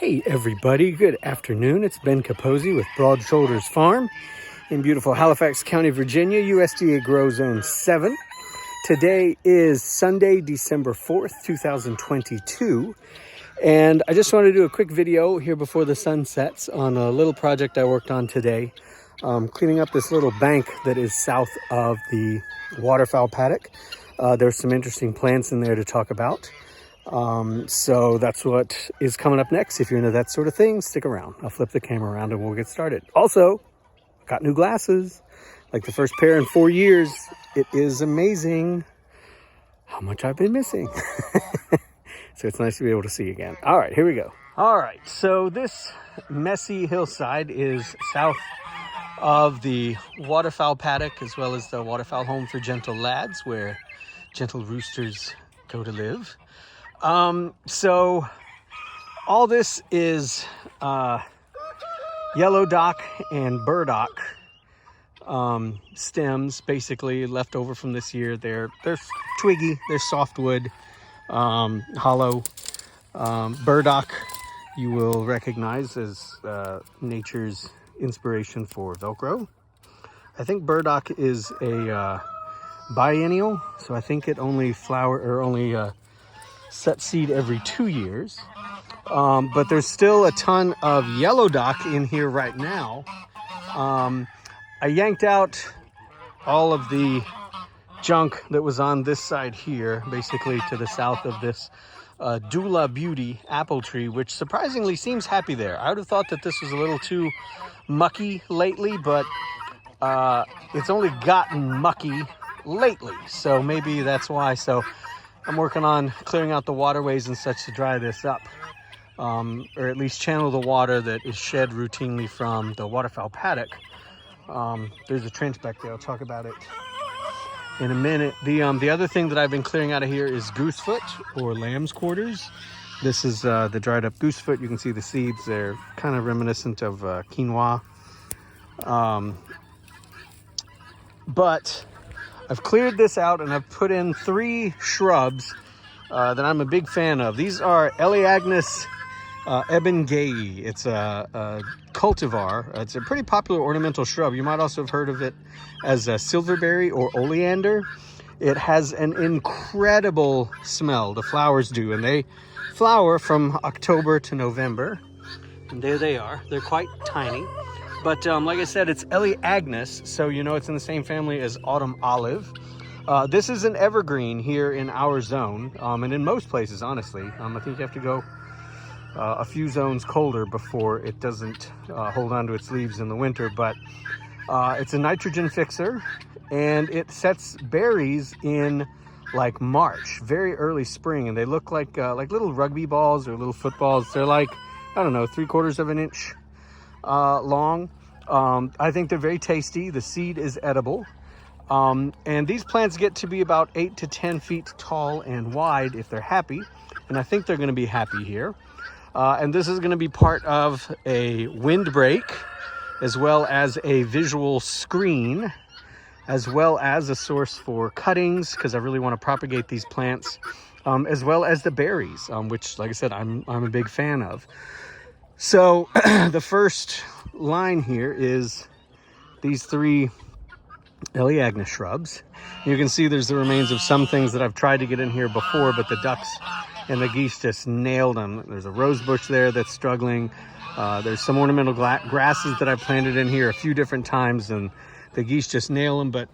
Hey everybody, good afternoon. It's Ben Capozzi with Broad Shoulders Farm in beautiful Halifax County, Virginia, USDA Grow Zone 7. Today is Sunday, December 4th, 2022. And I just want to do a quick video here before the sun sets on a little project I worked on today. Cleaning up this little bank that is south of the Waterfowl Paddock. There's some interesting plants in there to talk about. So that's what is coming up next. If you're into that sort of thing, stick around. I'll flip the camera around and we'll get started. Also, got new glasses, like the first pair in 4 years. It is amazing how much I've been missing. So it's nice to be able to see again. All right, here we go. All right, so this messy hillside is south of the Waterfowl Paddock, as well as the Waterfowl Home for Gentle Lads, where gentle roosters go to live. So all this is yellow dock and burdock stems, basically left over from this year. They're twiggy, they're softwood, hollow. Burdock you will recognize as nature's inspiration for Velcro. I think burdock is a biennial, so I think it only set seed every 2 years. But there's still a ton of yellow dock in here right now. I yanked out all of the junk that was on this side here, basically to the south of this Dula Beauty apple tree, which surprisingly seems happy there. I would have thought that this was a little too mucky lately, but it's only gotten mucky lately, so maybe that's why. So I'm working on clearing out the waterways and such to dry this up, or at least channel the water that is shed routinely from the Waterfowl Paddock. There's a trench back there. I'll talk about it in a minute. The other thing that I've been clearing out of here is goosefoot, or lamb's quarters. This is the dried up goosefoot. You can see the seeds. They're kind of reminiscent of quinoa. But I've cleared this out and I've put in 3 shrubs that I'm a big fan of. These are Elaeagnus ebengei. It's a cultivar. It's a pretty popular ornamental shrub. You might also have heard of it as a silverberry or oleander. It has an incredible smell, the flowers do, and they flower from October to November. And there they are. They're quite tiny. But like I said, it's Elaeagnus, so you know it's in the same family as autumn olive. This is an evergreen here in our zone, and in most places, honestly. I think you have to go a few zones colder before it doesn't hold on to its leaves in the winter. But it's a nitrogen fixer, and it sets berries in like March, very early spring, and they look like little rugby balls or little footballs. They're like, I don't know, 3/4 of an inch long. I think they're very tasty. The seed is edible. And these plants get to be about 8 to 10 feet tall and wide if they're happy. And I think they're going to be happy here. And this is going to be part of a windbreak, as well as a visual screen, as well as a source for cuttings, because I really want to propagate these plants, as well as the berries, which, like I said, I'm a big fan of. So the first line here is these 3 Elaeagnus shrubs. You can see there's the remains of some things that I've tried to get in here before, but the ducks and the geese just nailed them. There's a rose bush there that's struggling. There's some ornamental grasses that I planted in here a few different times, and the geese just nail them. But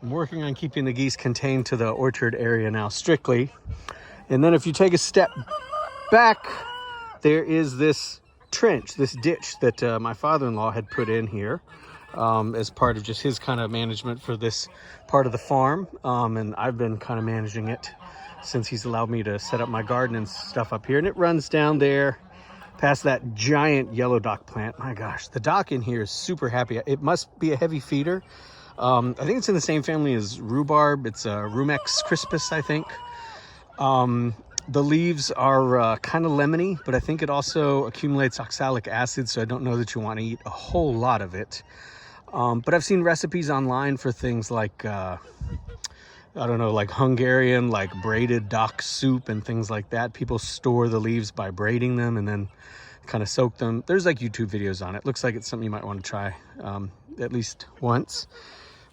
I'm working on keeping the geese contained to the orchard area now strictly. And then if you take a step back, there is this trench, this ditch that my father-in-law had put in here as part of just his kind of management for this part of the farm. And I've been kind of managing it since he's allowed me to set up my garden and stuff up here. And it runs down there past that giant yellow dock plant. My gosh, the dock in here is super happy. It must be a heavy feeder. I think it's in the same family as rhubarb. It's Rumex crispus, I think. The leaves are kind of lemony, but I think it also accumulates oxalic acid, so I don't know that you want to eat a whole lot of it. But I've seen recipes online for things like I don't know, like Hungarian, like braided dock soup and things like that. People store the leaves by braiding them and then kind of soak them. There's like YouTube videos on it. Looks like it's something you might want to try at least once.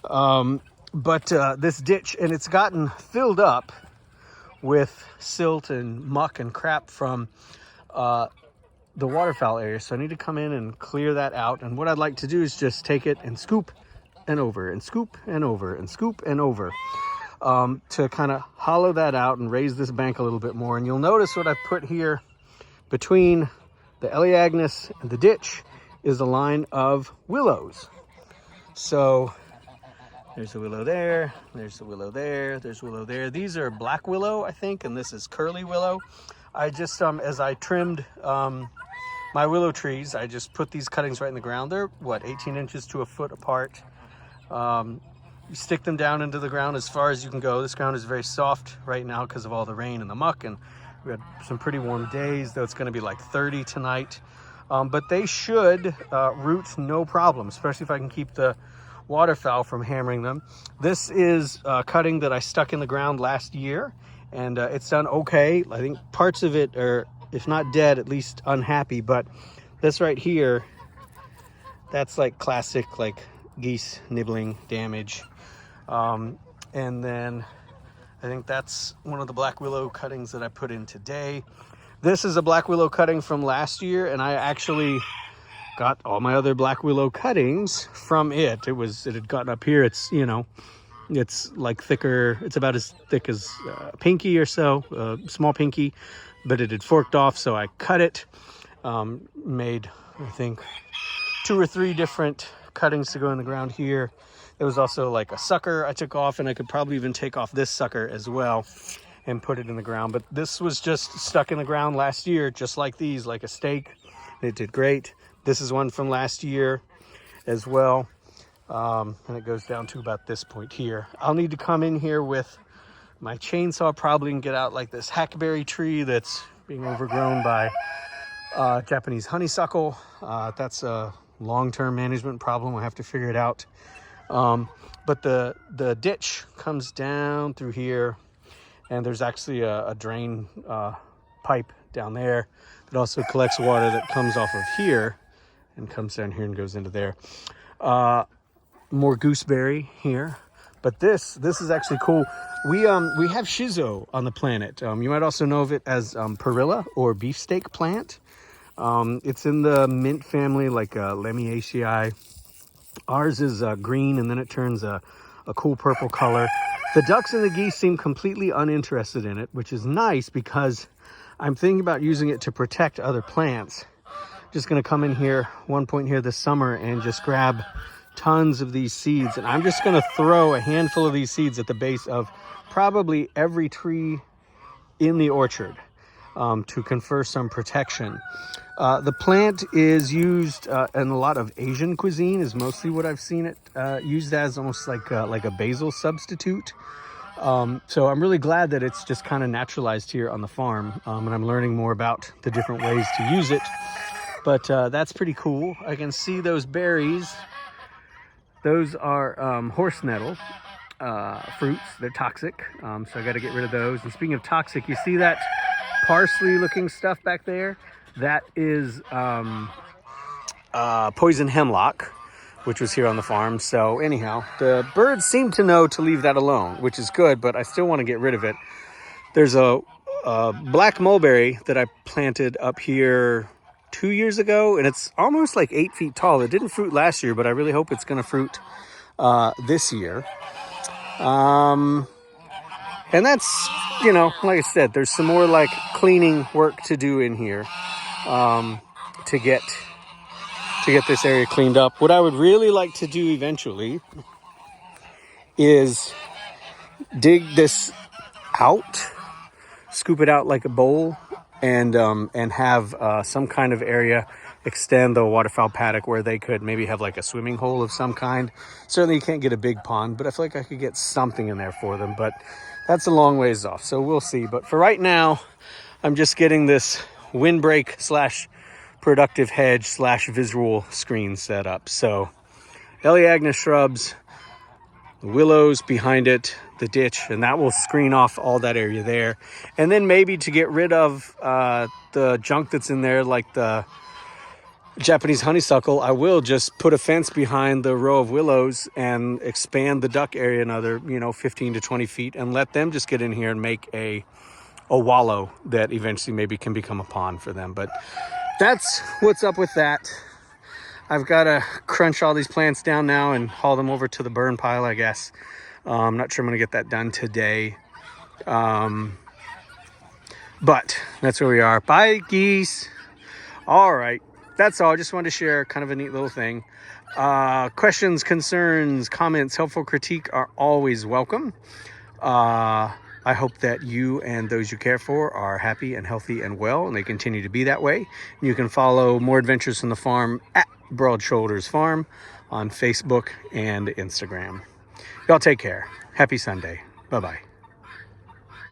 But this ditch, and it's gotten filled up with silt and muck and crap from the waterfowl area. So I need to come in and clear that out. And what I'd like to do is just take it and scoop and over and scoop and over and scoop and over to kind of hollow that out and raise this bank a little bit more. And you'll notice what I put here between the Elaeagnus and the ditch is a line of willows. So there's a willow there, there's a willow there, there's willow there. These are black willow, I think, and this is curly willow. I just, as I trimmed my willow trees, I just put these cuttings right in the ground. They're, what, 18 inches to a foot apart. You stick them down into the ground as far as you can go. This ground is very soft right now because of all the rain and the muck, and we had some pretty warm days, though it's going to be like 30 tonight. But they should root no problem, especially if I can keep the waterfowl from hammering them. This is cutting that I stuck in the ground last year, and it's done okay. I think parts of it are, if not dead, at least unhappy. But this right here, that's like classic like geese nibbling damage. And then I think that's one of the black willow cuttings that I put in today. This is a black willow cutting from last year, and I actually got all my other black willow cuttings from it. It had gotten up here. It's, you know, it's like thicker. It's about as thick as pinky or so, small pinky, but it had forked off. So I cut it, made, I think, 2 or 3 different cuttings to go in the ground here. There was also like a sucker I took off, and I could probably even take off this sucker as well and put it in the ground. But this was just stuck in the ground last year, just like these, like a stake. It did great. This is one from last year as well. And it goes down to about this point here. I'll need to come in here with my chainsaw probably and get out like this hackberry tree that's being overgrown by Japanese honeysuckle. That's a long-term management problem. We'll have to figure it out. But the ditch comes down through here, and there's actually a drain pipe down there that also collects water that comes off of here and comes down here and goes into there. More gooseberry here, but this is actually cool. We have Shiso on the planet. You might also know of it as perilla or beefsteak plant. It's in the mint family, like Elaeagnus. Ours is green, and then it turns a cool purple color. The ducks and the geese seem completely uninterested in it, which is nice because I'm thinking about using it to protect other plants. Just going to come in here one point here this summer and just grab tons of these seeds, and I'm just going to throw a handful of these seeds at the base of probably every tree in the orchard to confer some protection. The plant is used in a lot of Asian cuisine, is mostly what I've seen it used as, almost like a basil substitute. So I'm really glad that it's just kind of naturalized here on the farm, and I'm learning more about the different ways to use it. But that's pretty cool. I can see those berries. Those are horse nettle fruits. They're toxic, so I got to get rid of those. And speaking of toxic, you see that parsley looking stuff back there? That is poison hemlock, which was here on the farm. So anyhow, the birds seem to know to leave that alone, which is good, but I still want to get rid of it. There's a black mulberry that I planted up here 2 years ago, and it's almost like 8 feet tall. It didn't fruit last year, but I really hope it's going to fruit this year. And that's, you know, like I said, there's some more like cleaning work to do in here to get this area cleaned up. What I would really like to do eventually is dig this out, scoop it out like a bowl, and have some kind of area extend the waterfowl paddock where they could maybe have like a swimming hole of some kind. Certainly you can't get a big pond, but I feel like I could get something in there for them, but that's a long ways off, so we'll see. But for right now, I'm just getting this windbreak / productive hedge / visual screen set up. So Elaeagnus shrubs, the willows behind it, the ditch, and that will screen off all that area there. And then maybe to get rid of the junk that's in there, like the Japanese honeysuckle, I will just put a fence behind the row of willows and expand the duck area another, 15 to 20 feet, and let them just get in here and make a wallow that eventually maybe can become a pond for them. But that's what's up with that. I've got to crunch all these plants down now and haul them over to the burn pile, I guess. I'm not sure I'm going to get that done today. But that's where we are. Bye, geese. All right. That's all. I just wanted to share kind of a neat little thing. Questions, concerns, comments, helpful critique are always welcome. I hope that you and those you care for are happy and healthy and well, and they continue to be that way. You can follow More Adventures from the Farm at Broad Shoulders Farm on Facebook and Instagram. Y'all take care. Happy Sunday. Bye-bye.